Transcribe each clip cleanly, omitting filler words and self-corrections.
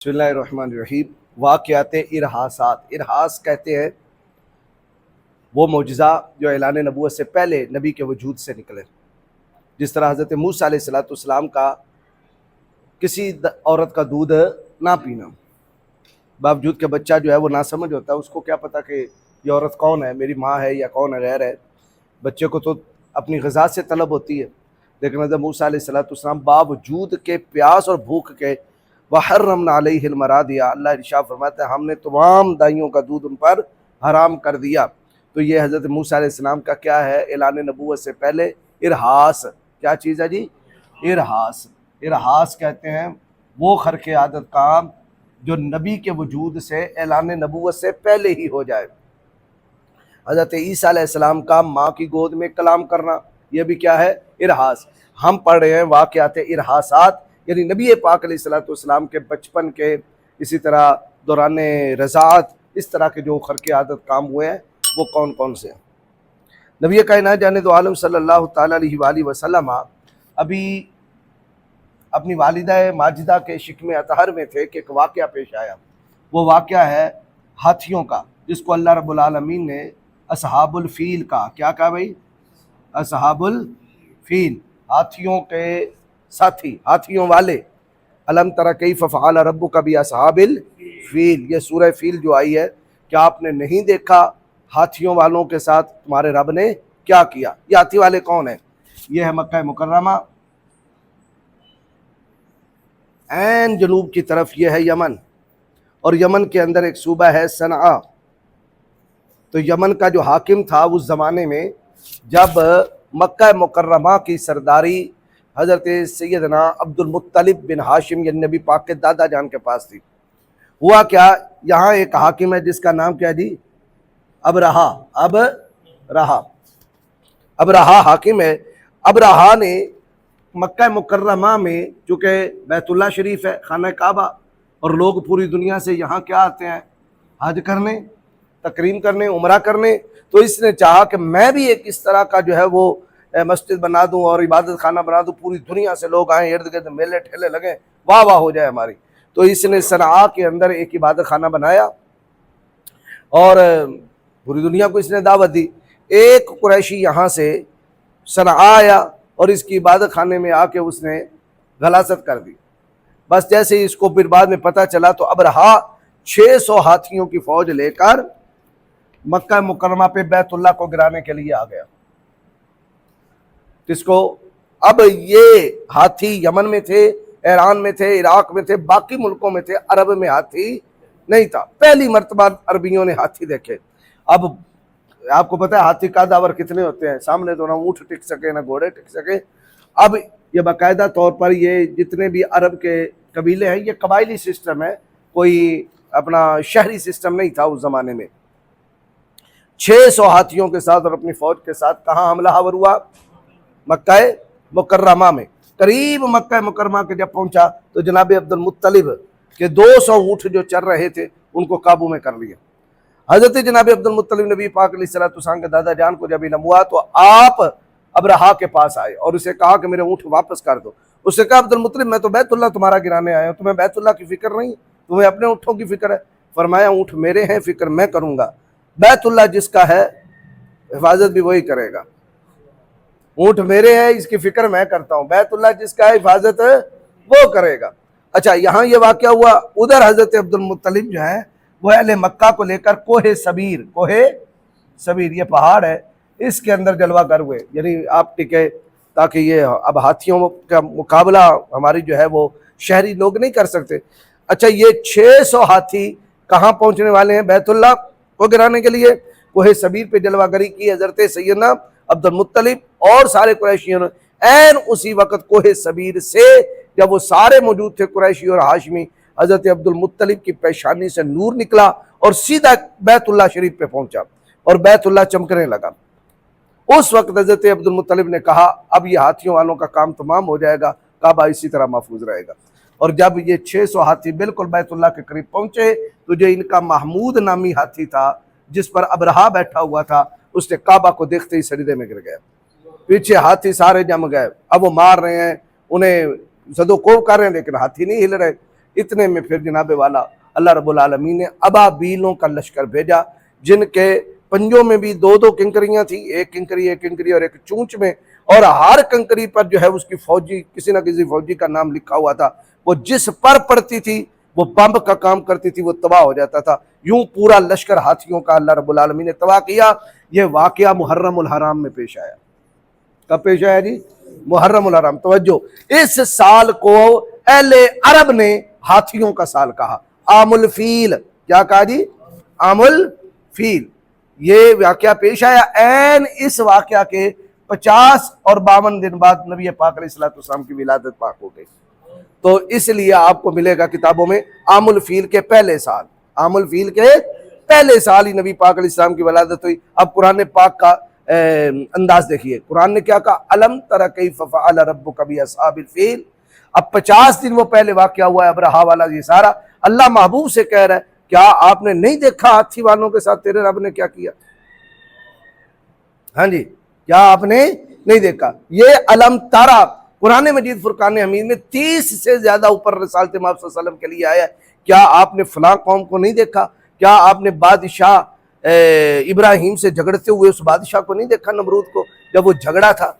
بسم اللہ الرحمن الرحیم۔ واقعات ارحاسات، ارحاس کہتے ہیں وہ معجزہ جو اعلان نبوت سے پہلے نبی کے وجود سے نکلے، جس طرح حضرت موسیٰ علیہ السلام کا کسی عورت کا دودھ نہ پینا، باوجود کہ بچہ جو ہے وہ ناسمجھ ہوتا ہے، اس کو کیا پتا کہ یہ عورت کون ہے، میری ماں ہے یا کون ہے، غیر ہے، بچے کو تو اپنی غذا سے طلب ہوتی ہے، لیکن حضرت موسیٰ علیہ السلام باوجود کے پیاس اور بھوک کے وَحَرَّمْنَا عَلَيْهِ الْمَرَاضِعَ، اللہ ارشاد فرماتا ہے ہم نے تمام دائیوں کا دودھ ان پر حرام کر دیا۔ تو یہ حضرت موسیٰ علیہ السلام کا کیا ہے؟ اعلان نبوت سے پہلے ارحاس۔ کیا چیز ہے جی؟ ارحاس۔ ارحاس کہتے ہیں وہ خرق عادت کام جو نبی کے وجود سے اعلان نبوت سے پہلے ہی ہو جائے۔ حضرت عیسیٰ علیہ السلام کا ماں کی گود میں کلام کرنا، یہ بھی کیا ہے؟ ارحاس۔ ہم پڑھ رہے ہیں واقعات ارحاسات، یعنی نبی پاک علیہ السلام کے بچپن کے، اسی طرح دوران رضاعت، اس طرح کے جو خرق عادت کام ہوئے ہیں وہ کون کون سے ہیں۔ نبی کائنات جانے دو عالم صلی اللہ تعالیٰ علیہ وآلہ وسلم ابھی اپنی والدہ ماجدہ کے شکم اطہر میں تھے کہ ایک واقعہ پیش آیا۔ وہ واقعہ ہے ہاتھیوں کا، جس کو اللہ رب العالمین نے اصحاب الفیل کہا۔ کیا کہا بھائی؟ اصحاب الفیل، ہاتھیوں کے ساتھی، ہاتھیوں والے۔ الم تر کیف فعل ربک باصحاب الفیل، یہ سورہ فیل جو آئی ہے، کیا آپ نے نہیں دیکھا ہاتھیوں والوں کے ساتھ تمہارے رب نے کیا کیا؟ یہ ہاتھی والے کون ہیں؟ یہ ہے مکہ مکرمہ، عین جنوب کی طرف یہ ہے یمن، اور یمن کے اندر ایک صوبہ ہے صنعاء۔ تو یمن کا جو حاکم تھا اس زمانے میں، جب مکہ مکرمہ کی سرداری حضرت سیدنا عبد المطلب بن ہاشم یعنی نبی پاک کے دادا جان کے پاس تھی، ہوا کیا، یہاں ایک حاکم ہے جس کا نام کیا جی؟ ابرہا حاکم ہے۔ ابرہا نے مکہ مکرمہ میں، چونکہ بیت اللہ شریف ہے، خانہ کعبہ، اور لوگ پوری دنیا سے یہاں کیا آتے ہیں؟ حج کرنے، تکریم کرنے، عمرہ کرنے، تو اس نے چاہا کہ میں بھی ایک اس طرح کا جو ہے وہ مسجد بنا دوں اور عبادت خانہ بنا دوں، پوری دنیا سے لوگ آئیں، ارد گرد میلے ٹھیلے لگیں، واہ واہ ہو جائے ہماری۔ تو اس نے صنعاء کے اندر ایک عبادت خانہ بنایا اور پوری دنیا کو اس نے دعوت دی۔ ایک قریشی یہاں سے صنعاء آیا اور اس کی عبادت خانے میں آ کے اس نے غلاظت کر دی۔ بس جیسے ہی اس کو پھر بعد میں پتہ چلا تو ابرہا 600 ہاتھیوں کی فوج لے کر مکہ مکرمہ پہ بیت اللہ کو گرانے کے لیے آ گیا۔ جس کو اب یہ ہاتھی یمن میں تھے، ایران میں تھے، عراق میں تھے، باقی ملکوں میں تھے، عرب میں ہاتھی نہیں تھا، پہلی مرتبہ عربیوں نے ہاتھی دیکھے۔ اب آپ کو پتہ ہے ہاتھی کا داور کتنے ہوتے ہیں، سامنے تو نہ اونٹ ٹک سکے نہ گھوڑے ٹک سکے۔ اب یہ باقاعدہ طور پر یہ جتنے بھی عرب کے قبیلے ہیں یہ قبائلی سسٹم ہے، کوئی اپنا شہری سسٹم نہیں تھا اس زمانے میں۔ 600 ہاتھیوں کے ساتھ اور اپنی فوج کے ساتھ کہاں حملہ آور ہوا؟ مکہ مکرمہ میں۔ قریب مکہ مکرمہ کے جب پہنچا تو جناب عبد المطلب کے 200 اونٹ جو چر رہے تھے ان کو قابو میں کر لیا۔ حضرت جناب عبد المطلب نبی پاک علیہ السلام کے دادا جان کو جب علم ہوا تو آپ ابرہا کے پاس آئے اور اسے کہا کہ میرے اونٹ واپس کر دو۔ اس نے کہا عبد المطلب میں تو بیت اللہ تمہارا گرانے آیا ہوں، تمہیں بیت اللہ کی فکر نہیں، تمہیں اپنے اونٹوں کی فکر ہے۔ فرمایا اونٹ میرے ہیں، فکر میں کروں گا، بیت اللہ جس کا ہے حفاظت بھی وہی کرے گا۔ اونٹ میرے ہیں، اس کی فکر میں کرتا ہوں، بیت اللہ جس کا ہے حفاظت وہ کرے گا۔ اچھا یہاں یہ واقعہ ہوا، ادھر حضرت عبد المطلب جو ہے وہ اہل مکہ کو لے کر کوہ صبیر یہ پہاڑ ہے، اس کے اندر جلوہ گر ہوئے، یعنی آپ ٹکے تاکہ یہ اب ہاتھیوں کا مقابلہ ہماری جو ہے وہ شہری لوگ نہیں کر سکتے۔ اچھا یہ 600 ہاتھی کہاں پہنچنے والے ہیں؟ بیت اللہ کو گرانے کے لیے۔ کوہ صبیر پہ جلوہ گری کی حضرت سیدنا عبد المطلب اور سارے قریشیوں نے۔ عین اسی وقت کوہ صبیر سے جب وہ سارے موجود تھے قریشی اور ہاشمی، حضرت عبد المطلب کی پیشانی سے نور نکلا اور سیدھا بیت اللہ شریف پہ پہنچا اور بیت اللہ چمکنے لگا۔ اس وقت حضرت عبد المطلب نے کہا اب یہ ہاتھیوں والوں کا کام تمام ہو جائے گا، کعبہ اسی طرح محفوظ رہے گا۔ اور جب یہ 600 ہاتھی بالکل بیت اللہ کے قریب پہنچے تو جو ان کا محمود نامی ہاتھی تھا جس پر ابرہا بیٹھا ہوا تھا، اس نے کعبہ کو دیکھتے ہی سجدے میں گر گیا۔ پیچھے ہاتھی سارے جم گئے، اب وہ مار رہے ہیں، انہیں زد و کوب کر رہے ہیں لیکن ہاتھی نہیں ہل رہے۔ اتنے میں پھر جناب والا اللہ رب العالمین نے ابابیلوں کا لشکر بھیجا، جن کے پنجوں میں بھی دو دو کنکریاں تھیں، ایک کنکری اور ایک چونچ میں، اور ہر کنکری پر جو ہے اس کی فوجی، کسی نہ کسی فوجی کا نام لکھا ہوا تھا، وہ جس پر پڑتی تھی وہ بمب کا کام کرتی تھی، وہ تباہ ہو جاتا تھا۔ یوں پورا لشکر ہاتھیوں کا اللہ رب العالمین نے تباہ کیا۔ یہ واقعہ محرم الحرام میں پیش آیا۔ کب پیش آیا جی؟ محرم الحرام۔ توجہ، اس سال کو اہل عرب نے ہاتھیوں کا سال کہا، عام الفیل۔ کیا کہا جی؟ عام الفیل۔ یہ واقعہ پیش آیا عین اس واقعہ کے 50 اور 52 دن بعد نبی پاک علیہ الصلوۃ والسلام کی ولادت پاک ہو گئی۔ تو اس لیے آپ کو ملے گا کتابوں میں عام الفیل کے پہلے سال، عام الفیل کے پہلے سال ہی نبی پاک علیہ السلام کی ولادت ہوئی۔ اب قرآن پاک کا انداز دیکھیے، قرآن نے کیا کہا؟ الم تر کیف فعل ربک باصحاب الفیل۔ اب 50 دن وہ پہلے واقعہ ہوا ہے ابرہا والا، یہ سارا اللہ محبوب سے کہہ رہا ہے کیا آپ نے نہیں دیکھا ہاتھی والوں کے ساتھ تیرے رب نے کیا کیا؟ ہاں جی، کیا آپ نے نہیں دیکھا؟ یہ الم تارا قرآن مجید فرقان حمید میں 30 سے زیادہ اوپر رسالت مآب صلی اللہ علیہ وسلم کے لیے آیا ہے۔ کیا آپ نے فلاں قوم کو نہیں دیکھا؟ کیا آپ نے بادشاہ ابراہیم سے جھگڑتے ہوئے اس بادشاہ کو نہیں دیکھا، نمرود کو، جب وہ جھگڑا تھا؟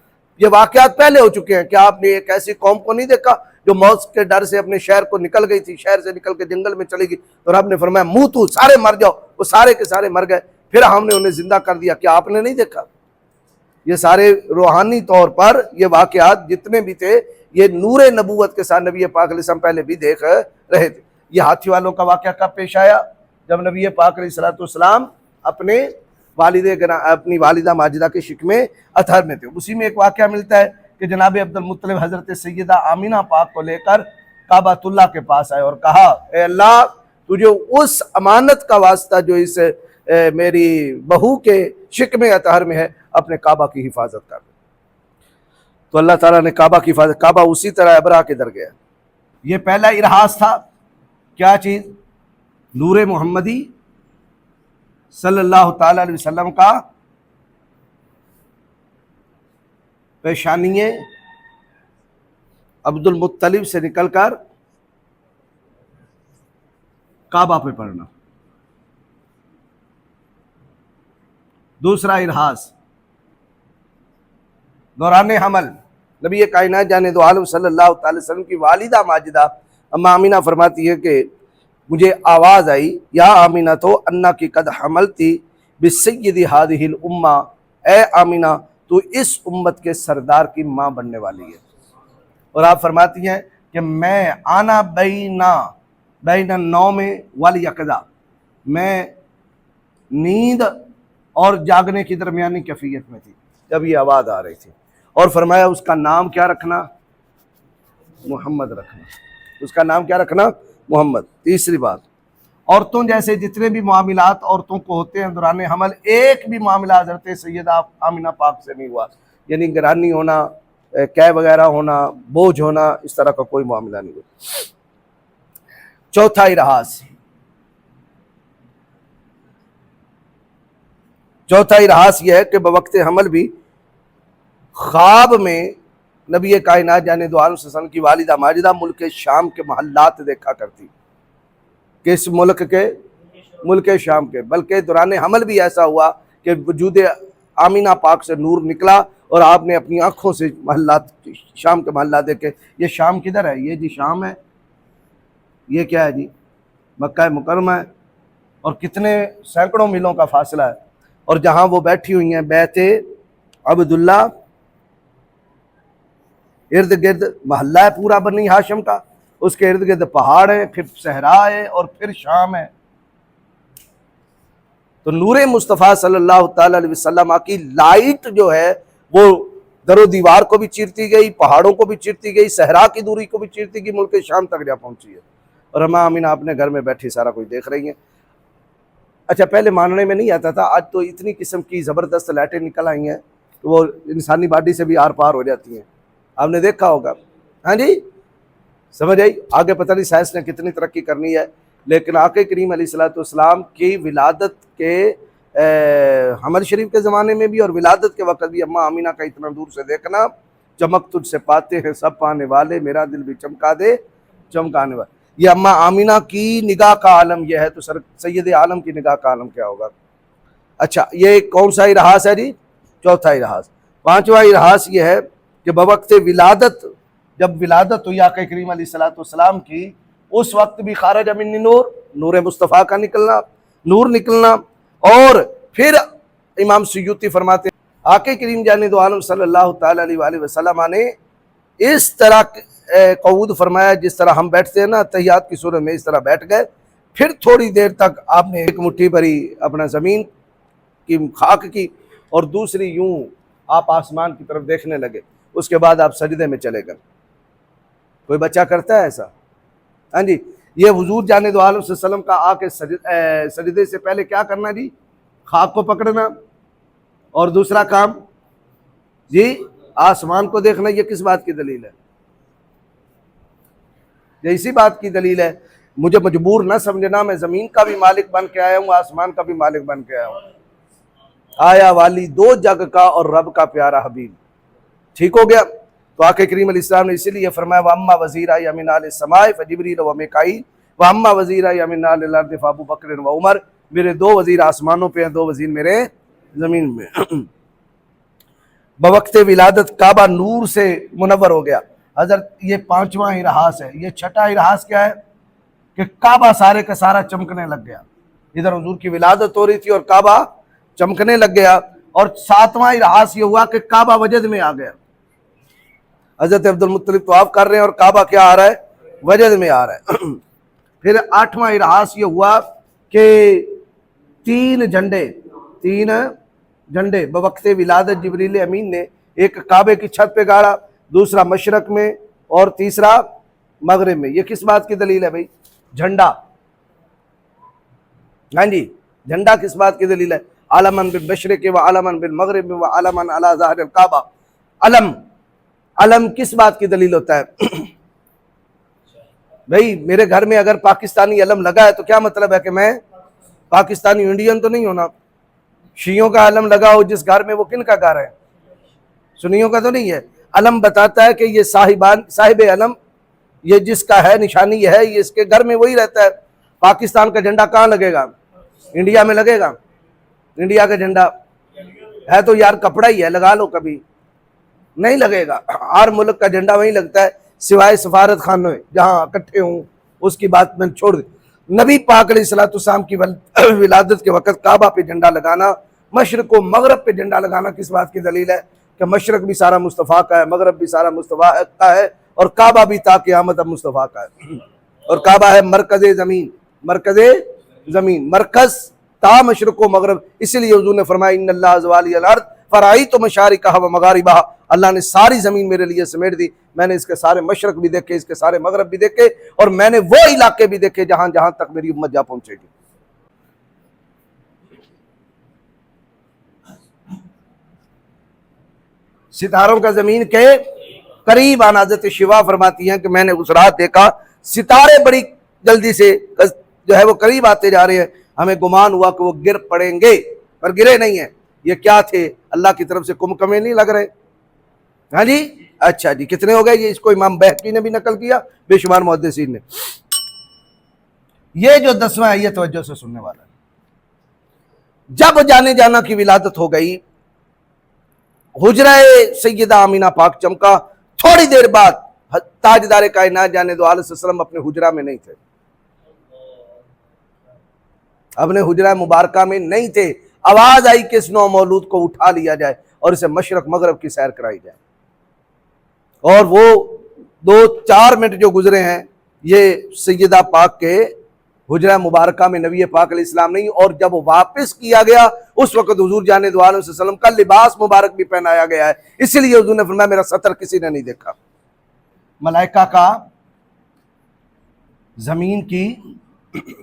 یہ واقعات پہلے ہو چکے ہیں۔ کیا آپ نے ایک ایسی قوم کو نہیں دیکھا جو موت کے ڈر سے اپنے شہر کو نکل گئی تھی، شہر سے نکل کے جنگل میں چلی گئی، تو رب نے فرمایا منہ تو سارے مر جاؤ، وہ سارے کے سارے مر گئے، پھر ہم نے انہیں زندہ کر دیا۔ کیا آپ نے نہیں دیکھا؟ یہ سارے روحانی طور پر یہ واقعات جتنے بھی تھے، یہ نور نبوت کے ساتھ نبی پاک علیہ السلام پہلے بھی دیکھ رہے تھے۔ یہ ہاتھی والوں کا واقعہ کب پیش آیا؟ جب نبی پاک علیہ السلام اپنی والدہ ماجدہ کے شکم اطہر میں تھے۔ اسی میں ایک واقعہ ملتا ہے کہ جناب عبد المطلب حضرت سیدہ آمینہ پاک کو لے کر کعبۃ اللہ کے پاس آئے اور کہا اے اللہ، تجھے اس امانت کا واسطہ جو اس میری بہو کے شکم اطہر میں ہے، اپنے کعبہ کی حفاظت کر۔ تو اللہ تعالیٰ نے کعبہ کی حفاظت، کعبہ اسی طرح ابرہا کے در گیا۔ یہ پہلا ارہاس تھا، کیا چیز؟ نور محمدی صلی اللہ تعالی علیہ وسلم کا پیشانی عبد المطلب سے نکل کر کعبہ پہ پڑنا۔ دوسرا ارہاس دوران حمل، نبی کائنات جان دو عالم صلی اللہ تعالی وسلم کی والدہ ماجدہ اما آمینہ فرماتی ہے کہ مجھے آواز آئی یا آمینہ تو انا کی قد حملتی بسید ہذہ الامہ، اے آمینہ تو اس امت کے سردار کی ماں بننے والی ہے۔ اور آپ فرماتی ہیں کہ میں آنا بین النوم والیقظہ، میں نیند اور جاگنے کی درمیانی کیفیت میں تھی جب یہ آواز آ رہی تھی، اور فرمایا اس کا نام کیا رکھنا؟ محمد رکھنا۔ اس کا نام کیا رکھنا؟ محمد۔ تیسری بات، عورتوں جیسے جتنے بھی معاملات عورتوں کو ہوتے ہیں دوران حمل، ایک بھی معاملہ حضرت سیدہ آمینہ پاک سے نہیں ہوا، یعنی گرانی ہونا، قے وغیرہ ہونا، بوجھ ہونا، اس طرح کا کوئی معاملہ نہیں ہوا۔ چوتھا ارہاس یہ ہے کہ بوقت حمل بھی خواب میں نبی کائنات جان دو عالم صلی اللہ علیہ وسلم کی والدہ ماجدہ ملک شام کے محلات دیکھا کرتی۔ کس ملک کے؟ ملک شام کے۔ بلکہ دوران حمل بھی ایسا ہوا کہ وجود آمینہ پاک سے نور نکلا اور آپ نے اپنی آنکھوں سے محلات، شام کے محلات دیکھے۔ یہ شام کدھر ہے؟ یہ جی شام ہے۔ یہ کیا ہے جی؟ مکہ مکرمہ ہے، اور کتنے سینکڑوں میلوں کا فاصلہ ہے۔ اور جہاں وہ بیٹھی ہوئی ہیں بیت عبداللہ، ارد گرد محلہ ہے پورا بنی ہاشم کا، اس کے ارد گرد پہاڑ ہے، پھر صحرا ہے، اور پھر شام ہے۔ تو نور مصطفیٰ صلی اللہ تعالی علیہ وسلم کی لائٹ جو ہے وہ در و دیوار کو بھی چیرتی گئی، پہاڑوں کو بھی چیرتی گئی، صحرا کی دوری کو بھی چیرتی گئی، ملک شام تک جا پہنچی ہے۔ اور اما آمینہ اپنے گھر میں بیٹھی سارا کچھ دیکھ رہی ہیں۔ اچھا، پہلے ماننے میں نہیں آتا تھا، آج تو اتنی قسم کی زبردست لائٹیں نکل آئی ہیں وہ انسانی باڈی سے بھی آر پار ہو جاتی ہیں، آپ نے دیکھا ہوگا۔ ہاں جی، سمجھ آئی؟ آگے پتہ نہیں سائنس نے کتنی ترقی کرنی ہے، لیکن آقا کریم علیہ الصلوۃ والسلام کی ولادت کے حمل شریف کے زمانے میں بھی اور ولادت کے وقت بھی اما آمینہ کا اتنا دور سے دیکھنا، چمک تجھ سے پاتے ہیں سب پانے والے، میرا دل بھی چمکا دے چمکانے والے۔ یہ اما آمینہ کی نگاہ کا عالم یہ ہے، تو سید عالم کی نگاہ کا عالم کیا ہوگا؟ اچھا، یہ کون سا ارہاس ہے جی؟ چوتھا ارہاس۔ پانچواں ارہاس یہ ہے کہ بوقت ولادت، جب ولادت ہوئی آقا کریم علیہ الصلوۃ والسلام کی، اس وقت بھی خارج من نور، نور مصطفیٰ کا نکلنا، نور نکلنا۔ اور پھر امام سیوطی فرماتے ہیں آقا کریم جان دو عالم صلی اللہ تعالی علیہ وآلہ وسلم نے اس طرح قعود فرمایا جس طرح ہم بیٹھتے ہیں نا تحیات کی صورت میں، اس طرح بیٹھ گئے۔ پھر تھوڑی دیر تک آپ نے ایک مٹھی بھری اپنا زمین کی خاک کی، اور دوسری یوں آپ آسمان کی طرف دیکھنے لگے، اس کے بعد آپ سجدے میں چلے گئے۔ کوئی بچہ کرتا ہے ایسا؟ ہاں جی، یہ حضور جان دو عالم صلی اللہ علیہ وسلم کا آ کے سجدے سے پہلے کیا کرنا جی؟ خاک کو پکڑنا، اور دوسرا کام جی آسمان کو دیکھنا۔ یہ کس بات کی دلیل ہے؟ یہ اسی بات کی دلیل ہے، مجھے مجبور نہ سمجھنا، میں زمین کا بھی مالک بن کے آیا ہوں، آسمان کا بھی مالک بن کے آیا ہوں۔ آیا والی دو جگ کا اور رب کا پیارا حبیب۔ ٹھیک ہو گیا؟ تو آقا کریم علیہ السلام نے اسی لیے فرمایا وَأَمَّا وَزِيرَ مِنْ آلِ السَّمَاءِ فَجِبْرِيلُ وَمِيكَائِيلُ وَأَمَّا وَزِيرَ مِنْ آلِ الْأَرْضِ فَأَبُو بَكْرٍ وَعُمَرُ۔ میرے دو وزیر آسمانوں پہ ہیں، دو وزیر میرے زمین میں۔ بوقت ولادت کعبہ نور سے منور ہو گیا حضرت۔ یہ پانچواں ارہاس ہے۔ یہ چھٹا ارہاس کیا ہے کہ کعبہ سارے کا سارا چمکنے لگ گیا۔ ادھر حضور کی ولادت ہو رہی تھی اور کعبہ چمکنے لگ گیا۔ اور ساتواں ارہاس یہ ہوا کہ کعبہ وجد میں آ گیا۔ حضرت عبد المطلب طواف کر رہے ہیں اور کعبہ کیا آ رہا ہے؟ وجد میں آ رہا ہے۔ پھر آٹھواں ارہاس یہ ہوا کہ تین جھنڈے بوقت ولادت جبریل امین نے، ایک کعبے کی چھت پہ گاڑا، دوسرا مشرق میں، اور تیسرا مغرب میں۔ یہ کس بات کی دلیل ہے بھائی؟ جھنڈا، ہاں جی، جھنڈا کس بات کی دلیل ہے؟ علماً بالمشرق و علماً بالمغرب و علماً علی ظہر الکعبہ۔ علم کس بات کی دلیل ہوتا ہے؟ بھائی میرے گھر میں اگر پاکستانی علم لگا ہے تو کیا مطلب ہے کہ میں پاکستانی انڈین تو نہیں ہونا؟ شیعوں کا علم لگا ہو جس گھر میں، وہ کن کا گھر ہے؟ سنیوں کا تو نہیں ہے۔ علم بتاتا ہے کہ یہ صاحب علم، یہ جس کا ہے نشانی یہ ہے، یہ اس کے گھر میں وہی رہتا ہے۔ پاکستان کا جھنڈا کہاں لگے گا؟ انڈیا میں لگے گا؟ انڈیا کا جھنڈا ہے تو یار کپڑا ہی ہے، لگا لو، کبھی نہیں لگے گا۔ ہر ملک کا جھنڈا وہیں لگتا ہے سوائے سفارت خانوں جہاں اکٹھے ہوں، اس کی بات میں چھوڑ دیں۔ نبی پاک علیہ الصلوۃ والسلام کی ولادت کے وقت کعبہ پہ جھنڈا لگانا، مشرق و مغرب پہ جھنڈا لگانا کس بات کی دلیل ہے؟ کہ مشرق بھی سارا مصطفیٰ کا ہے، مغرب بھی سارا مصطفیٰ کا ہے، اور کعبہ بھی تا قیامت اب مصطفیٰ کا ہے۔ اور کعبہ ہے مرکز زمین، مرکز تا مشرق و مغرب۔ اسی لیے حضور نے فرمایا ان اللہ ازوالی الارض فرائیت مشارقہ و مغاربہ، اللہ نے ساری زمین میرے لیے سمیٹ دی، میں نے اس کے سارے مشرق بھی دیکھے، اس کے سارے مغرب بھی دیکھے، اور میں نے وہ علاقے بھی دیکھے جہاں جہاں تک میری امت جا پہنچے گی۔ ستاروں کا زمین کے قریب آنا، حضرت شفا فرماتی ہیں کہ میں نے اس رات دیکھا ستارے بڑی جلدی سے جو ہے وہ قریب آتے جا رہے ہیں، ہمیں گمان ہوا کہ وہ گر پڑیں گے، پر گرے نہیں ہیں۔ یہ کیا تھے؟ اللہ کی طرف سے کمکمے نہیں لگ رہے؟ ہاں جی، اچھا جی، کتنے ہو گئے؟ یہ اس کو امام بہقی نے بھی نقل کیا، بے شمار محدثین نے۔ یہ جو 10واں ہے یہ توجہ سے سننے والا ہے۔ جب جانا کی ولادت ہو گئی، حجرہ سیدہ آمینہ پاک چمکا، تھوڑی دیر بعد تاجدار کائنات جانے دو علیہ وسلم اپنے حجرہ میں نہیں تھے، اپنے حجرہ مبارکہ میں نہیں تھے۔ آواز آئی کہ اس نو مولود کو اٹھا لیا جائے اور اسے مشرق مغرب کی سیر کرائی جائے، اور وہ 2-4 منٹ جو گزرے ہیں یہ سیدہ پاک کے حجرہ مبارکہ میں نبی پاک علیہ السلام نہیں، اور جب واپس کیا گیا اس وقت حضور جانے دو عالم صلی اللہ علیہ وسلم کا لباس مبارک بھی پہنایا گیا ہے۔ اسی لیے حضور نے فرمایا میرا سطر کسی نے نہیں دیکھا۔ ملائکہ کا زمین کی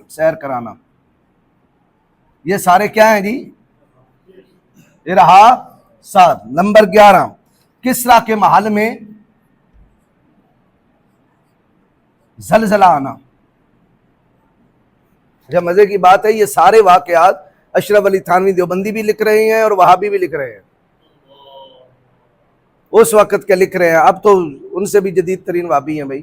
سیر کرانا، یہ سارے کیا ہیں جی؟ ارہاسات۔ نمبر 11، کسریٰ کے محل میں زلزلہ آنا۔ جب مزے کی بات ہے، یہ سارے واقعات اشرف علی تھانوی دیوبندی بھی لکھ رہے ہیں اور وہابی بھی لکھ رہے ہیں، اس وقت کے لکھ رہے ہیں۔ اب تو ان سے بھی جدید ترین وہابی ہیں بھائی،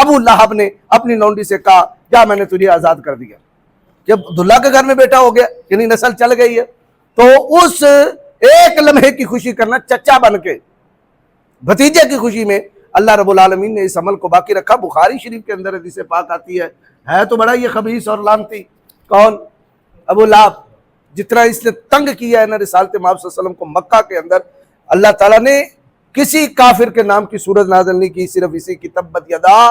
ابو لہب نے اپنی لونڈی سے کہا کیا میں نے تجھے آزاد کر دیا کہ عبداللہ کے گھر میں بیٹا ہو گیا، یعنی نسل چل گئی ہے۔ تو اس ایک لمحے کی خوشی کرنا چچا بن کے، بھتیجے کی خوشی میں اللہ رب العالمین نے اس عمل کو باقی رکھا۔ بخاری شریف کے اندر حدیث پاک آتی ہے تو بڑا یہ خبیث اور لعنتی کون؟ ابو لہب۔ جتنا اس نے تنگ کیا ہے نا رسالت مآب صلی اللہ علیہ وسلم کو مکہ کے اندر، اللہ تعالیٰ نے کسی کافر کے نام کی سورت نازل نہیں کی، صرف اسی کی تبت یدا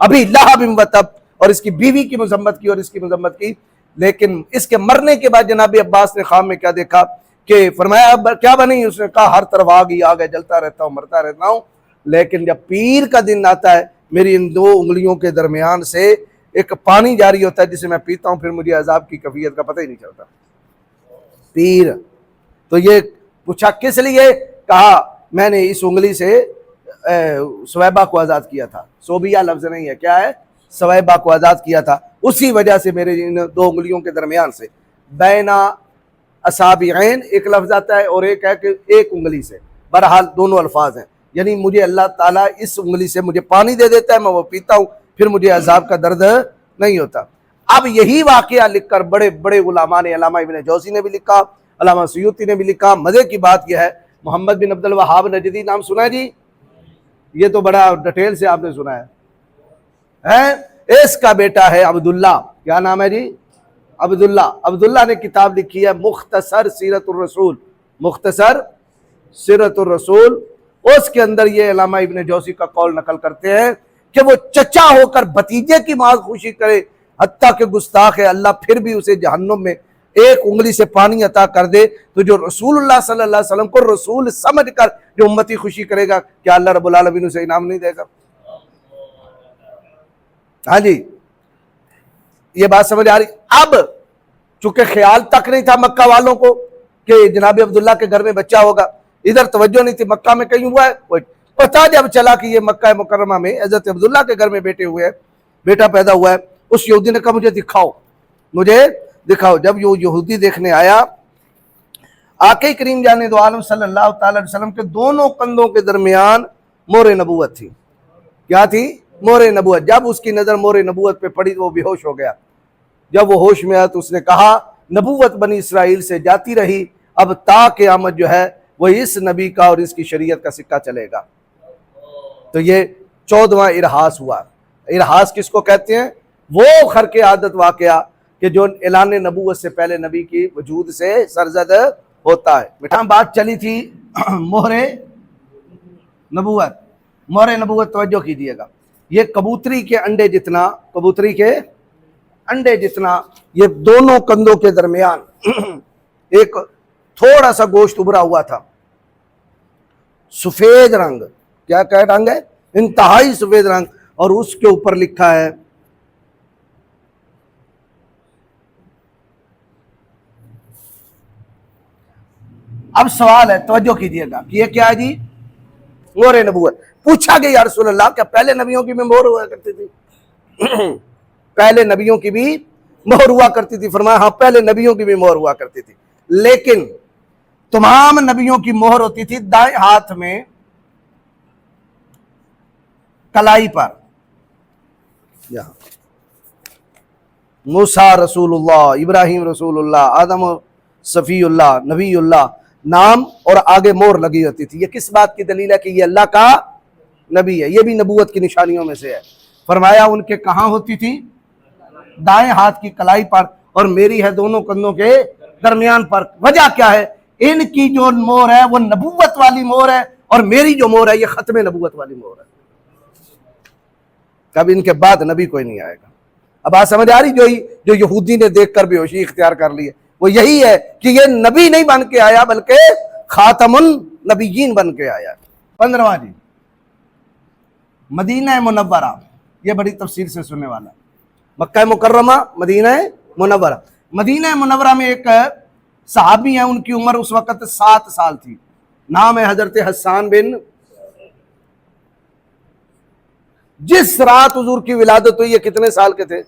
ابی لہب و تب، اور اس کی بیوی کی مذمت کی اور اس کی مذمت کی۔ لیکن اس کے مرنے کے بعد جناب عباس نے خواب میں کیا دیکھا کہ فرمایا اب کیا بنی؟ اس نے کہا ہر طرف آگ ہی آگ ہے، جلتا رہتا ہوں، مرتا رہتا ہوں، لیکن جب پیر کا دن آتا ہے میری ان دو انگلیوں کے درمیان سے ایک پانی جاری ہوتا ہے جسے میں پیتا ہوں، پھر مجھے عذاب کی کیفیت کا پتہ ہی نہیں چلتا۔ پیر تو یہ پوچھا کس لیے؟ کہا میں نے اس انگلی سے سویبہ کو آزاد کیا تھا، صوبیہ لفظ نہیں ہے، کیا ہے؟ سویبہ کو آزاد کیا تھا، اسی وجہ سے میرے ان دو انگلیوں کے درمیان سے بینا اصابعین ایک لفظ آتا ہے اور ایک ہے کہ ایک انگلی سے، بہرحال دونوں الفاظ ہیں، یعنی مجھے اللہ تعالیٰ اس انگلی سے مجھے پانی دے دیتا ہے، میں وہ پیتا ہوں، پھر مجھے عذاب کا درد نہیں ہوتا۔ اب یہی واقعہ لکھ کر بڑے بڑے علماء نے، علامہ ابن جوزی نے بھی لکھا، علامہ سیوطی نے بھی لکھا۔ مزے کی بات یہ ہے محمد بن عبد الوہاب نجدی نام سنا ہے جی؟ یہ تو بڑا ڈیٹیل سے آپ نے سنا ہے۔ اس کا بیٹا ہے عبداللہ، کیا نام ہے جی؟ عبداللہ۔ عبداللہ نے کتاب لکھی ہے مختصر سیرت الرسول، مختصر سیرت الرسول۔ اس کے اندر یہ علامہ ابن جوزی کا قول نقل کرتے ہیں کہ وہ چچا ہو کر بھتیجے کی ماں خوشی کرے، حتیٰ کہ گستاخ ہے اللہ پھر بھی اسے جہنم میں ایک انگلی سے پانی عطا کر دے، تو جو رسول اللہ صلی اللہ علیہ وسلم کو رسول سمجھ کر جو امتی خوشی کرے گا، کیا اللہ رب العالمین اسے انعام نہیں دے گا؟ ہاں جی، یہ بات سمجھ آ رہی؟ اب چونکہ خیال تک نہیں تھا مکہ والوں کو کہ جناب عبداللہ کے گھر میں بچہ ہوگا، ادھر توجہ نہیں تھی، مکہ میں کہیں ہوا ہے، پتہ جب چلا کہ یہ مکہ مکرمہ میں حضرت عبداللہ کے گھر میں بیٹا پیدا ہوا ہے، اس یہودی نے کہا مجھے دکھاؤ۔ جب یہ یہودی دیکھنے آیا، آقا کریم جانے دو عالم صلی اللہ تعالی علیہ وسلم کے دونوں کندھوں کے درمیان مہر نبوت تھی۔ کیا تھی؟ مہر نبوت۔ جب اس کی نظر مہر نبوت پہ پڑی تو وہ بے ہوش ہو گیا۔ جب وہ ہوش میں آیا تو اس نے کہا نبوت بنی اسرائیل سے جاتی رہی، اب تا قیامت جو ہے وہ اس نبی کا اور اس کی شریعت کا سکہ چلے گا۔ تو یہ 14واں ارہاس ہوا۔ ارہاس کس کو کہتے ہیں؟ وہ خرق عادت واقعہ کہ جو اعلان نبوت سے پہلے نبی کی وجود سے سرزد ہوتا ہے۔ بیٹا بات چلی تھی مہر نبوت۔ مہر نبوت توجہ کیجیے گا، یہ کبوتری کے انڈے جتنا یہ دونوں کندھوں کے درمیان ایک تھوڑا سا گوشت ابھرا ہوا تھا، سفید رنگ، کیا رنگ ہے؟ انتہائی سفید رنگ، اور اس کے اوپر لکھا ہے اب سوال ہے توجہ کیجیے گا کہ یہ کیا ہے جی؟ مہر نبوت۔ پوچھا گیا یا رسول اللہ کیا پہلے نبیوں کی بھی مہر ہوا کرتی تھی؟ پہلے نبیوں کی بھی مہر ہوا کرتی تھی؟ فرمایا ہاں پہلے نبیوں کی بھی مہر ہوا کرتی تھی، لیکن تمام نبیوں کی مہر ہوتی تھی دائیں ہاتھ میں کلائی پر۔ یہاں موسیٰ رسول اللہ، ابراہیم رسول اللہ، آدم صفی اللہ، نبی اللہ نام اور آگے مہر لگی ہوتی تھی۔ یہ کس بات کی دلیل ہے کہ یہ اللہ کا نبی ہے؟ یہ بھی نبوت کی نشانیوں میں سے ہے۔ فرمایا ان کے کہاں ہوتی تھی؟ دائیں ہاتھ کی کلائی پر، اور میری ہے دونوں کندھوں کے درمیان پر۔ وجہ کیا ہے؟ ان کی جو مہر ہے وہ نبوت والی مہر ہے، اور میری جو مہر ہے یہ ختم نبوت والی مہر ہے۔ کبھی ان کے بعد نبی کوئی نہیں آئے گا۔ اب بات سمجھ آ رہی؟ جو یہودی نے دیکھ کر بے ہوشی اختیار کر لی ہے وہ یہی ہے کہ یہ نبی نہیں بن کے آیا بلکہ خاتم النبیین بن کے آیا۔ 15واں جی، مدینہ منورہ، یہ بڑی تفصیل سے سننے والا۔ مکہ مکرمہ، مدینہ منورہ۔ مدینہ منورہ میں ایک صحابی ہیں، ان کی عمر اس وقت 7 سال تھی، نام ہے حضرت حسان بن۔ جس رات حضور کی ولادت ہوئی یہ کتنے سال کے تھے؟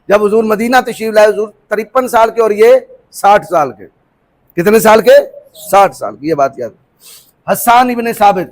جب حضور مدینہ تشریف لائے حضور 53 سال کے اور یہ 60 سال کے۔ کتنے سال کے؟ 60 سال کی، یہ بات یاد۔ حسان ابن ثابت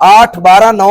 8, 12, 9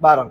12।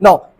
9।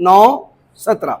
9, 17।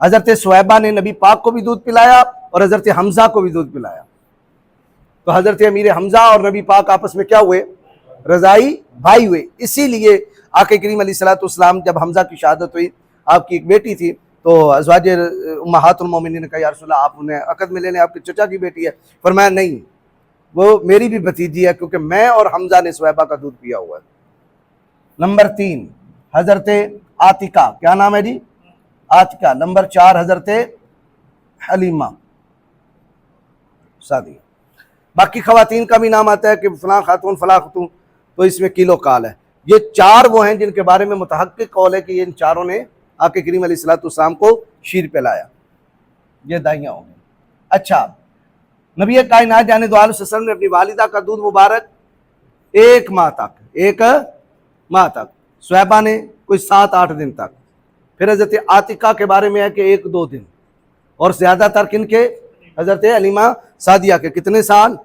حضرت صہیبہ نے نبی پاک کو بھی دودھ پلایا اور حضرت حمزہ کو بھی دودھ پلایا. تو حضرت امیر حمزہ اور نبی پاک آپس میں کیا ہوئے؟ رضائی بھائی ہوئے. اسی لیے آقا کریم علیہ الصلوۃ والسلام جب حمزہ کی شہادت ہوئی، آپ کی ایک بیٹی تھی، تو ازواج امہات المومنین نے کہا یا رسول اللہ آپ انہیں عقد میں لے لیں، آپ کے چچا کی بیٹی ہے. فرمایا نہیں، وہ میری بھی بھتیجی ہے، کیونکہ میں اور حمزہ نے صہیبہ کا دودھ پیا ہوا ہے. نمبر 3 حضرت عاتقہ، کیا نام ہے جی؟ عاتقہ. نمبر 4 حضرت حلیمہ سعدیہ. باقی خواتین کا بھی نام آتا ہے کہ فلاں خاتون فلاں خاتون، تو اس میں کیلو کال ہے. یہ 4 وہ ہیں جن کے بارے میں متحقق قول ہے کہ یہ ان چاروں نے آقا کریم علیہ الصلوۃ والسلام کو شیر پلایا. یہ دائیاں ہوں گے. اچھا، نبی کائنات جانے دو عالم صلی اللہ علیہ وسلم نے اپنی والدہ کا دودھ مبارک 1 ماہ تک، صہیبہ نے کوئی 7-8 دن تک. پھر حضرت عاتقہ کے بارے میں ہے کہ 1-2 دن، اور زیادہ تر کن کے؟ حضرت حلیمہ سعدیہ کے. کتنے سال؟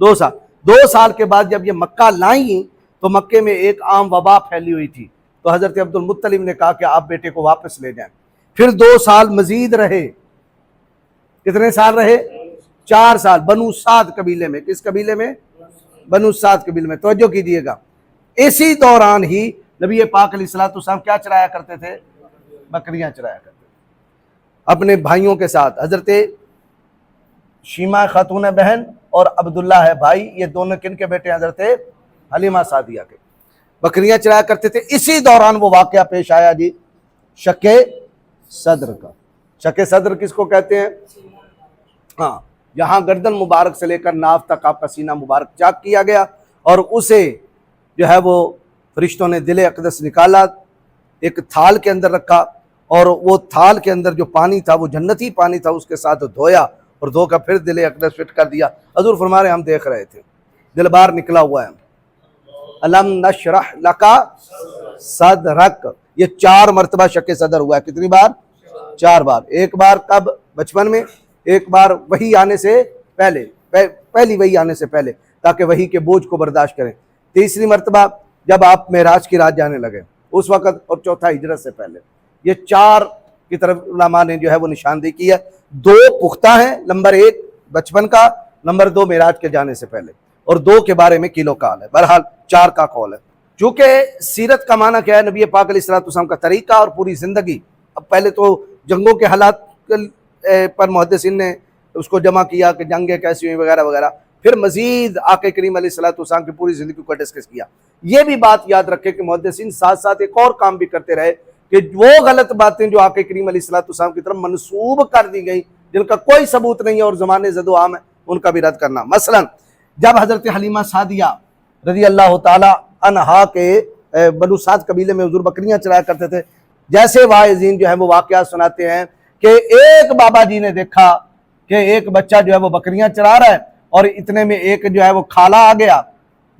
2 سال. 2 سال کے بعد جب یہ مکہ لائیں تو مکے میں ایک عام وبا پھیلی ہوئی تھی، تو حضرت عبد المطلب نے کہا کہ آپ بیٹے کو واپس لے جائیں. پھر 2 سال مزید رہے. کتنے سال رہے؟ 4 سال بنو سعد قبیلے میں. کس قبیلے میں؟ بنو سعد قبیلے میں. توجہ کیجئے گا. اسی دوران ہی نبی پاک علیہ الصلوۃ والسلام کیا چرایا کرتے تھے؟ بکریاں چرایا کرتے تھے اپنے بھائیوں کے ساتھ. حضرت شیمہ خاتون بہن اور عبداللہ ہے بھائی، یہ دونوں کن کے بیٹے ہیں؟ حضرت حلیمہ سعدیہ کے. بکریاں چرایا کرتے تھے. اسی دوران وہ واقعہ پیش آیا جی، شق صدر کا. شق صدر کس کو کہتے ہیں؟ ہاں، یہاں گردن مبارک سے لے کر ناف تک آپ کا سینہ مبارک چاک کیا گیا، اور اسے جو ہے وہ فرشتوں نے دل اقدس نکالا، ایک تھال کے اندر رکھا، اور وہ تھال کے اندر جو پانی تھا وہ جنتی پانی تھا، اس کے ساتھ دھویا، اور دھو کر پھر دل اقدس فٹ کر دیا. حضور فرما رہے ہیں ہم دیکھ رہے تھے، دل بار نکلا ہوا ہے. الم نشرح لک صدرک. یہ 4 مرتبہ شق صدر ہوا ہے. کتنی بار؟ 4 بار. ایک بار کب؟ بچپن میں. ایک بار وحی آنے سے پہلے، پہلی وحی آنے سے پہلے، تاکہ وحی کے بوجھ کو برداشت کریں. تیسری مرتبہ جب آپ معراج کی رات جانے لگے اس وقت، اور چوتھا ہجرت سے پہلے. یہ 4 کی طرف علماء نے جو ہے وہ نشاندہی کی ہے. 2 پختہ ہیں، نمبر 1 بچپن کا، نمبر 2 معراج کے جانے سے پہلے، اور 2 کے بارے میں کیلو کال ہے. بہرحال 4 کا قول ہے. چونکہ سیرت کا معنی کیا ہے؟ نبی پاک علیہ الصلوۃ والسلام کا طریقہ اور پوری زندگی. اب پہلے تو جنگوں کے حالات پر محدثین نے اس کو جمع کیا کہ جنگیں کیسی ہوئی وغیرہ وغیرہ. پھر مزید آقا کریم علیہ الصلوۃ والسلام کی پوری زندگی کو ڈسکس کیا. یہ بھی بات یاد رکھے کہ محدثین ساتھ ساتھ ایک اور کام بھی کرتے رہے کہ وہ غلط باتیں جو آقا کریم علیہ الصلوۃ والسلام کی طرف منسوب کر دی گئیں، جن کا کوئی ثبوت نہیں ہے اور زمانے زد و عام ہے، ان کا بھی رد کرنا. مثلا جب حضرت حلیمہ سعدیہ رضی اللہ تعالی عنہا کے بنو سعد قبیلے میں حضور بکریاں چرایا کرتے تھے، جیسے واعظین جو ہے وہ واقعات سناتے ہیں کہ ایک بابا جی نے دیکھا کہ ایک بچہ جو ہے وہ بکریاں چرا رہا ہے، اور اتنے میں ایک جو ہے وہ کھالا آ گیا.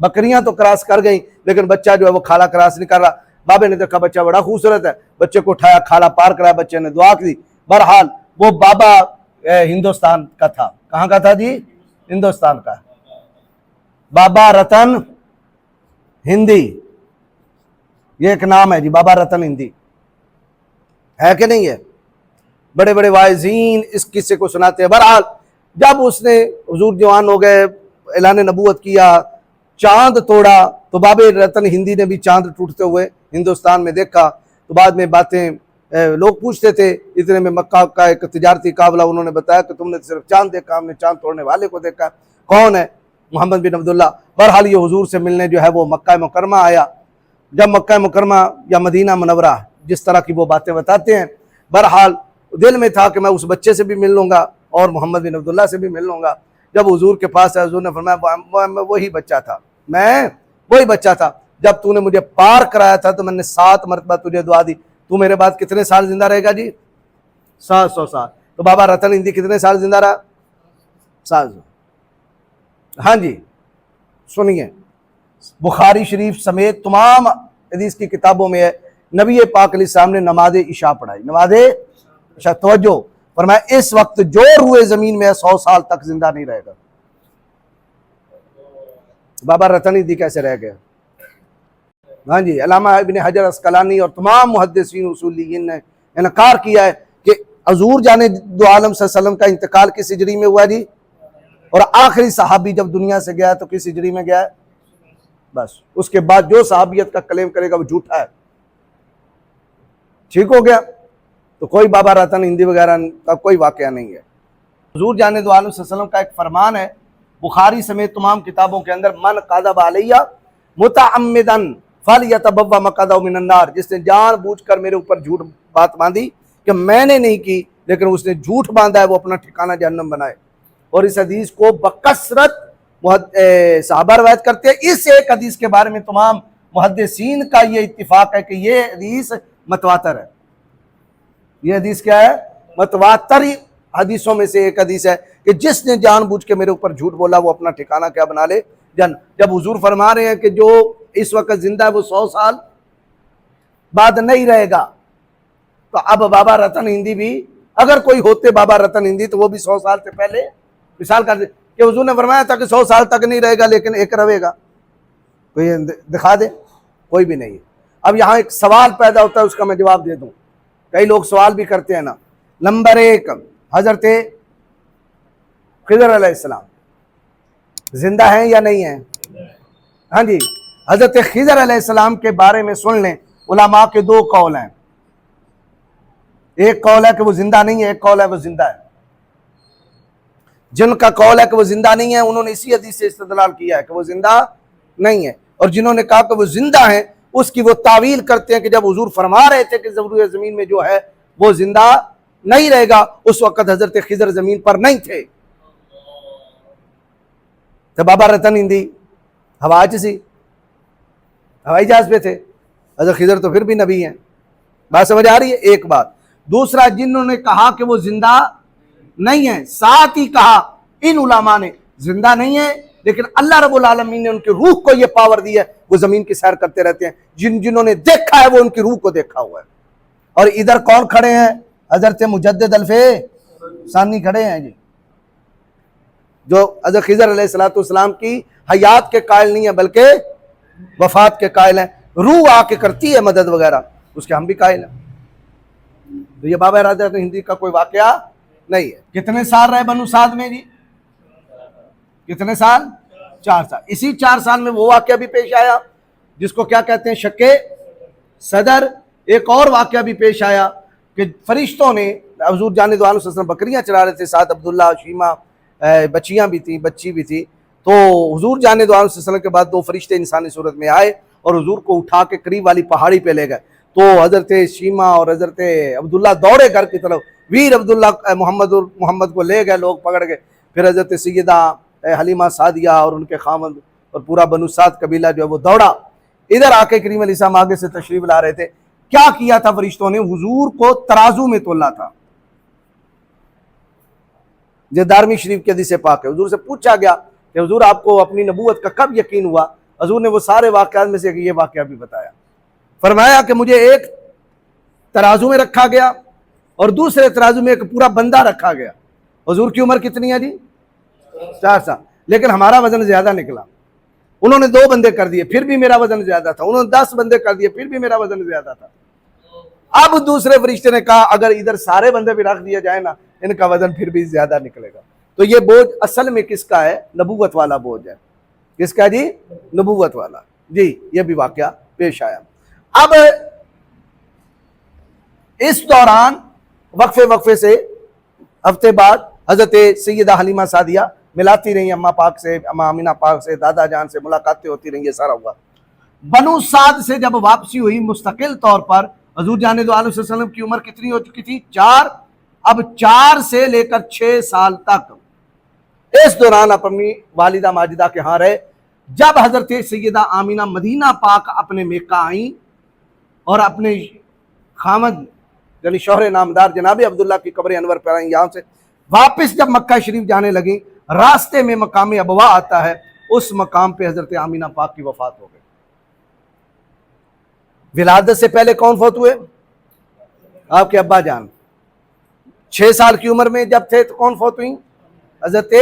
بکریاں تو کراس کر گئیں لیکن بچہ جو ہے وہ کھالا کراس نہیں کر رہا. بابے نے دیکھا بچہ بڑا خوبصورت ہے، بچے کو اٹھایا، کھالا پار کرایا، بچے نے دعا کی. بہرحال وہ بابا ہندوستان کا تھا. کہاں کا تھا جی؟ ہندوستان کا. بابا رتن ہندی، یہ ایک نام ہے جی، بابا رتن ہندی ہے کہ نہیں ہے؟ بڑے بڑے واعظین اس قصے کو سناتے ہیں. بہرحال جب اس نے حضور جوان ہو گئے، اعلان نبوت کیا، چاند توڑا، تو بابے رتن ہندی نے بھی چاند ٹوٹتے ہوئے ہندوستان میں دیکھا. تو بعد میں باتیں لوگ پوچھتے تھے، اتنے میں مکہ کا ایک تجارتی قافلہ، انہوں نے بتایا کہ تم نے صرف چاند دیکھا، ہم نے چاند توڑنے والے کو دیکھا. کون ہے؟ محمد بن عبداللہ. بہرحال یہ حضور سے ملنے جو ہے وہ مکہ مکرمہ آیا. جب مکہ مکرمہ یا مدینہ منورہ جس طرح کی وہ باتیں بتاتے ہیں، بہرحال دل میں تھا کہ میں اس بچے سے بھی مل لوں گا اور محمد بن عبداللہ سے بھی مل لوں گا. جب حضور کے پاس ہے، حضور نے فرمایا میں وہی بچہ تھا، میں وہی بچہ تھا. جب تو نے مجھے پار کرایا تھا تو میں نے 7 مرتبہ تجھے دعا دی. تو میرے بعد کتنے سال زندہ رہے گا جی؟ 700 سال. تو بابا رتن ہندی کتنے سال زندہ رہا؟ 700. ہاں جی سنیے، بخاری شریف سمیت تمام حدیث کی کتابوں میں ہے، نبی پاک علیہ السلام نے نماز عشاء پڑھائی. نماز عشاء، توجہ فرمایا، اس وقت جو روئے زمین میں ہے 100 سال تک زندہ نہیں رہے گا. بابا رتن ہندی کیسے رہ گیا؟ ہاں جی، علامہ ابن حجر عسقلانی اور تمام محدثین اصولیین نے انکار کیا ہے کہ حضور جانے دو عالم صلی اللہ علیہ وسلم کا انتقال کس ہجری میں ہوا جی؟ اور آخری صحابی جب دنیا سے گیا تو کس ہجری میں گیا ہے؟ بس اس کے بعد جو صحابیت کا کلیم کرے گا وہ جھوٹا ہے. ٹھیک ہو گیا؟ تو کوئی بابا رتن ہندی وغیرہ کا کوئی واقعہ نہیں ہے. حضور جانے دو عالم صلی اللہ علیہ وسلم کا ایک فرمان ہے بخاری سمیت تمام کتابوں کے اندر، من کذب علیہ متعمدا فلیتبوأ مقعدہ من النار، جس نے جان بوجھ کر میرے اوپر جھوٹ بات باندھی کہ میں نے نہیں کی لیکن اس نے جھوٹ باندھا ہے، وہ اپنا ٹھکانہ جہنم بنائے. اور اس حدیث کو بکثرت صحابہ روایت کرتے ہیں. اس ایک حدیث کے بارے میں تمام محدثین کا یہ اتفاق ہے کہ یہ حدیث متواتر ہے. یہ حدیث کیا ہے؟ متواتر حدیثوں میں سے ایک حدیث ہے کہ جس نے جان بوجھ کے میرے اوپر جھوٹ بولا وہ اپنا ٹھکانہ کیا بنا لے؟ جن. جب حضور فرما رہے ہیں کہ جو اس وقت زندہ ہے وہ 100 سال بعد نہیں رہے گا، تو اب بابا رتن ہندی بھی اگر کوئی ہوتے بابا رتن ہندی تو وہ بھی 100 سال سے پہلے مثال کر دے کہ حضور نے فرمایا تھا کہ 100 سال تک نہیں رہے گا لیکن ایک رہے گا. کوئی دکھا دے؟ کوئی بھی نہیں. اب یہاں ایک سوال پیدا ہوتا ہے، اس کا میں جواب دے دوں. کئی لوگ سوال بھی کرتے ہیں نا. نمبر 1، حضرت خضر علیہ السلام زندہ ہیں یا نہیں ہیں؟ ہاں جی، حضرت خضر علیہ السلام کے بارے میں سن لیں. علماء کے 2 قول ہیں. ایک قول ہے کہ وہ زندہ نہیں ہے، ایک قول ہے وہ زندہ ہے. جن کا قول ہے کہ وہ زندہ نہیں ہے انہوں نے اسی حدیث سے استدلال کیا ہے کہ وہ زندہ نہیں ہے، اور جنہوں نے کہا کہ وہ زندہ ہیں اس کی وہ تعویل کرتے ہیں کہ جب حضور فرما رہے تھے کہ ضرور زمین میں جو ہے وہ زندہ نہیں رہے گا، اس وقت حضرت خضر زمین پر نہیں تھے. تو بابا رتن ہندی ہوائی جہاز پہ تھے، حضرت خضر تو پھر بھی نبی ہیں. بات سمجھ آ رہی ہے؟ ایک بات. دوسرا، جنہوں نے کہا کہ وہ زندہ نہیں ہے، ساتھ ہی کہا ان علماء نے زندہ نہیں ہے لیکن اللہ رب العالمین نے ان کی روح کو یہ پاور دی ہے وہ زمین کی سیر کرتے رہتے ہیں. جنہوں نے دیکھا ہے وہ ان کی روح کو دیکھا ہوا ہے. اور ادھر کون کھڑے ہیں؟ حضرت مجدد الف ثانی کھڑے ہیں جی، جو حضرت خضر علیہ السلام کی حیات کے قائل نہیں ہے بلکہ وفات کے قائل ہیں. روح آ کے کرتی ہے مدد وغیرہ، اس کے ہم بھی قائل ہیں. تو یہ بابا رتن ہندی کا کوئی واقعہ نہیں ہے. کتنے سال رہے بنو سعد میں جی؟ کتنے سال؟ 4 سال. اسی 4 سال میں وہ واقعہ بھی پیش آیا جس کو کیا کہتے ہیں؟ شک صدر. ایک اور واقعہ بھی پیش آیا کہ فرشتوں نے حضور جانے دو عالم صلی اللہ علیہ وسلم بکریاں چرا رہے تھے، ساتھ عبداللہ، شیمہ، بچیاں بھی تھیں، بچی بھی تھی. تو حضور جانے دو عالم صلی اللہ علیہ وسلم کے بعد 2 فرشتے انسانی صورت میں آئے اور حضور کو اٹھا کے قریب والی پہاڑی پہ لے گئے. تو حضرت شیمہ اور حضرت عبداللہ دوڑے گھر کی طرف، ویر عبداللہ محمد کو لے گئے لوگ پکڑ کے. پھر حضرت سیدہ حلیمہ سعدیہ اور ان کے خاوند اور پورا بنو سعد قبیلہ جو ہے وہ دوڑا. ادھر آ کے کریم علیہ السلام آگے سے تشریف لا رہے تھے. کیا کیا تھا فرشتوں نے؟ حضور کو ترازو میں تولا تھا. یہ دارمی شریف کے حدیث پاک ہے. حضور سے پوچھا گیا کہ حضور آپ کو اپنی نبوت کا کب یقین ہوا؟ حضور نے وہ سارے واقعات میں سے یہ واقعہ بھی بتایا. فرمایا کہ مجھے ایک ترازو میں رکھا گیا اور دوسرے ترازو میں ایک پورا بندہ رکھا گیا. حضور کی عمر کتنی ہے جی؟ 4 سال. لیکن ہمارا وزن زیادہ نکلا. انہوں نے 2 بندے کر دیے پھر بھی میرا وزن زیادہ تھا. انہوں نے 10 بندے کر دیے پھر بھی میرا وزن زیادہ تھا. اب دوسرے فرشتے نے کہا اگر ادھر سارے بندے بھی رکھ دیا جائے نا ان کا وزن پھر بھی زیادہ نکلے گا. تو یہ بوجھ اصل میں کس کا ہے؟ نبوت والا بوجھ ہے. کس کا جی؟ نبوت والا. جی یہ بھی واقعہ پیش آیا. اب اس دوران وقفے سے ہفتے بعد حضرت سیدہ حلیمہ سعدیہ ملاتی رہی اماں پاک سے، اماں آمینہ پاک سے، دادا جان سے ملاقاتیں ہوتی رہیں. یہ سارا ہوا. بنو سعد سے جب واپسی ہوئی مستقل طور پر حضور جانے دو عالم صلی اللہ علیہ وسلم کی عمر کتنی ہو چکی تھی؟ 4. اب 4 سے لے کر 6 سال تک اس دوران اپنی والدہ ماجدہ کے ہاں رہے. جب حضرت سیدہ آمینہ مدینہ پاک اپنے میکہ آئیں اور اپنے خامد یعنی شوہر نامدار جناب عبداللہ کی قبر انور پر آئیں، یہاں سے واپس جب مکہ شریف جانے لگیں راستے میں مقام ابوا آتا ہے. اس مقام پہ حضرت آمینہ پاک کی وفات ہو گئی. ولادت سے پہلے کون فوت ہوئے؟ آپ کے ابا جان. 6 سال کی عمر میں جب تھے تو کون فوت ہوئی؟ حضرت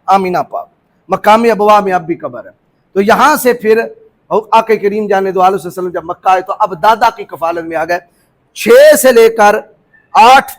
آمینہ پاک. مقام ابوا میں اب بھی قبر ہے. تو یہاں سے پھر آقا کریم جانے دو عالم صلی اللہ علیہ وسلم جب مکہ آئے تو اب دادا کی کفالت میں آ گئے. 6 سے لے کر 8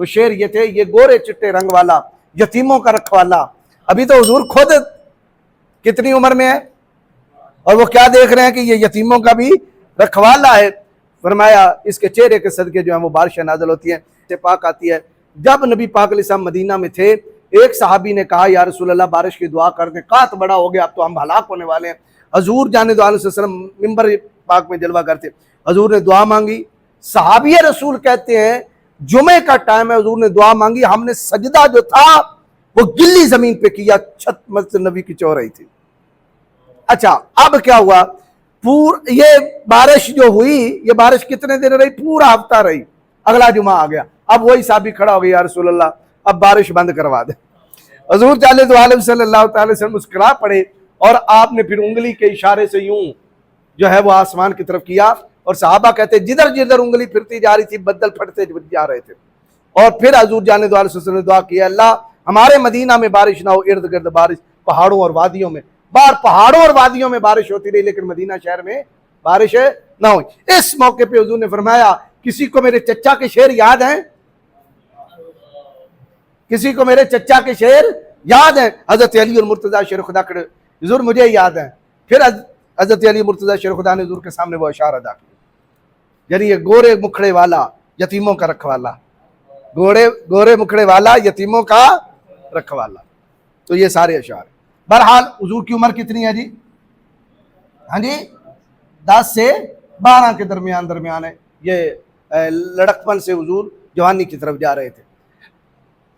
وہ شعر یہ تھے، یہ گورے چٹے رنگ والا یتیموں کا رکھوالا. ابھی تو حضور خود کتنی عمر میں ہے اور وہ کیا دیکھ رہے ہیں کہ یہ یتیموں کا بھی رکھوالا ہے. فرمایا اس کے چہرے کے صدقے جو ہیں وہ بارشیں نازل ہوتی ہیں. سے پاک آتی ہے. جب نبی پاک علیہ السلام مدینہ میں تھے، ایک صحابی نے کہا یا رسول اللہ بارش کی دعا کر دیں، قحط بڑا ہو گیا، اب تو ہم ہلاک ہونے والے ہیں. حضور جانے دو علیہ وسلم ممبر پاک میں جلوہ کرتے، حضور نے دعا مانگی. صحابی رسول کہتے ہیں جمعے کا ٹائم ہے، حضور نے دعا مانگی، ہم نے سجدہ جو تھا وہ گلی زمین پہ کیا، چھت مسجد نبی کی چو رہی تھی. اچھا اب کیا ہوا، یہ بارش جو ہوئی، یہ بارش کتنے دن رہی؟ پورا ہفتہ رہی. اگلا جمعہ آ گیا، اب وہی صحابی کھڑا ہو گیا، یا رسول اللہ اب بارش بند کروا دے. حضور صلی اللہ تعالی وسلم مسکرا پڑے اور آپ نے پھر انگلی کے اشارے سے یوں جو ہے وہ آسمان کی طرف کیا، اور صحابہ کہتے جدھر جدھر انگلی پھرتی جا رہی تھی بدل پھٹتے جا رہے تھے. اور پھر حضور جانے دو علیہ وسلم نے دعا کیا، اللہ ہمارے مدینہ میں بارش نہ ہو، ارد گرد بارش، پہاڑوں اور وادیوں میں. پہاڑوں اور وادیوں میں بارش ہوتی رہی لیکن مدینہ شہر میں بارش نہ ہوئی. اس موقع پہ حضور نے فرمایا کسی کو میرے چچا کے شعر یاد ہیں؟ کسی کو میرے چچا کے شعر یاد ہیں؟ حضرت علی اور مرتضیٰ شیر خدا کھڑے، حضور مجھے یاد ہیں. پھر حضرت علی مرتضیٰ شیر خدا نے حضور کے سامنے وہ اشعار ادا کیا، یعنی یہ گورے مکھڑے والا یتیموں کا رکھوالا، گورے مکھڑے والا یتیموں کا رکھوالا. تو یہ سارے اشعار. بہرحال حضور کی عمر کتنی ہے جی؟ ہاں جی 10 سے 12 کے درمیان ہے. یہ لڑکپن سے حضور جوانی کی طرف جا رہے تھے.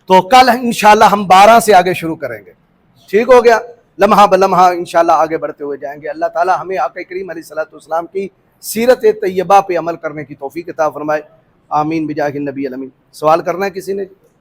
تو کل انشاءاللہ ہم 12 سے آگے شروع کریں گے. ٹھیک ہو گیا؟ لمحہ بلمحہ انشاءاللہ آگے بڑھتے ہوئے جائیں گے. اللہ تعالی ہمیں آقا کریم علیہ الصلوۃ والسلام کی سیرت طیبہ پہ عمل کرنے کی توفیق عطا فرمائے. آمین بجاہ النبی الامین. سوال کرنا ہے کسی نے؟